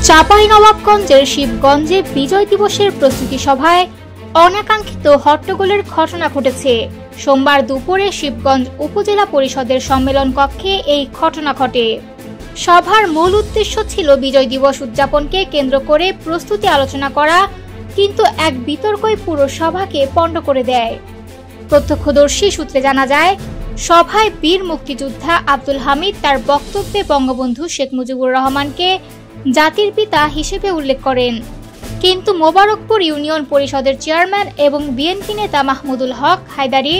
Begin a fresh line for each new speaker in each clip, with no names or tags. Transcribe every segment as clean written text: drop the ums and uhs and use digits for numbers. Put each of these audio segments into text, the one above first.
চাঁপাইনবাবগঞ্জের শিবগঞ্জে বিজয় দিবসের প্রস্তুতি সভায় অনাকাঙ্ক্ষিত হট্টগোলের ঘটনা ঘটেছে। সোমবার দুপুরে শিবগঞ্জ উপজেলা পরিষদের সম্মেলন কক্ষে এই ঘটনা ঘটে। সভার মূল উদ্দেশ্য ছিল বিজয় দিবস উদযাপনকে কেন্দ্র করে প্রস্তুতি আলোচনা করা, কিন্তু এক বিতর্কই পুরো সভাকে পণ্ড করে দেয়। প্রত্যক্ষদর্শী সূত্রে জানা যায়, সভায় বীর মুক্তিযোদ্ধা আব্দুল হামিদ তার বক্তব্যে বঙ্গবন্ধু শেখ মুজিবুর রহমানকে জাতির পিতা হিসেবে উল্লেখ করেন, কিন্তু মোবারকপুর ইউনিয়ন পরিষদের চেয়ারম্যান এবং বিএনপি নেতা মাহমুদুল হক হায়দারি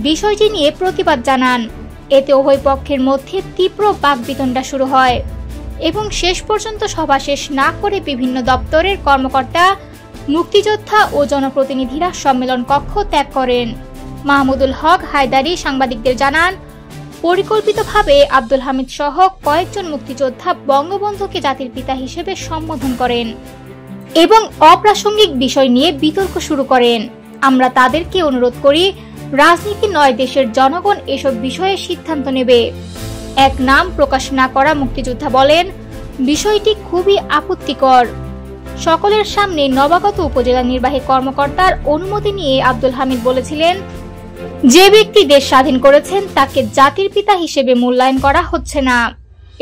বিষয়টি নিয়ে প্রতিবাদ জানান। এতে উভয় পক্ষের মধ্যে তীব্র বাকবিতণ্ডা শুরু হয় এবং শেষ পর্যন্ত সভা শেষ না করে বিভিন্ন দপ্তরের কর্মকর্তা, মুক্তিযোদ্ধা ও জনপ্রতিনিধিরা সম্মেলন কক্ষ ত্যাগ করেন। মাহমুদুল হক হায়দারি সাংবাদিকদের জানান, পরিকল্পিতভাবে আব্দুল হামিদ সহ কয়েকজন মুক্তিযোদ্ধা বঙ্গবন্ধুকে জাতির পিতা হিসেবে সম্বোধন করেন এবং অপ্রাসঙ্গিক বিষয় নিয়ে বিতর্ক শুরু করেন। আমরা তাদেরকে অনুরোধ করি, রাজনীতি নয়, দেশের জনগণ এসব বিষয়ে সিদ্ধান্ত নেবে। এক নাম প্রকাশ না করা মুক্তিযোদ্ধা বলেন, বিষয়টি খুবই আপত্তিকর। সকলের সামনে নবাগত উপজেলা নির্বাহী কর্মকর্তার অনুমতি নিয়ে আব্দুল হামিদ বলেছিলেন, যে ব্যক্তি দেশ স্বাধীন করেছেন তাকে জাতির পিতা হিসেবে মূল্যায়ন করা হচ্ছে না।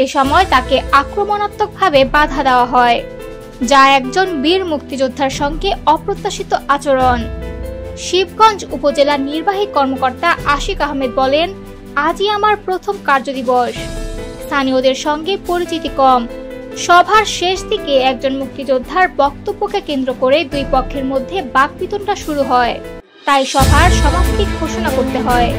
এ সময় তাকে আক্রমণাত্মকভাবে বাধা দেওয়া হয়, যা একজন বীর মুক্তিযোদ্ধার সঙ্গে অপ্রত্যাশিত আচরণ। শিবগঞ্জ উপজেলা নির্বাহী কর্মকর্তা আশিক আহমেদ বলেন, আজই আমার প্রথম কার্যদিবস, স্থানীয়দের সঙ্গে পরিচিতি কম। সভার শেষ দিকে একজন মুক্তিযোদ্ধার বক্তব্যকে কেন্দ্র করে দুই পক্ষের মধ্যে বাকবিতণ্ডা শুরু হয়, তাই সভার সমাপ্তি ঘোষণা করতে হয়।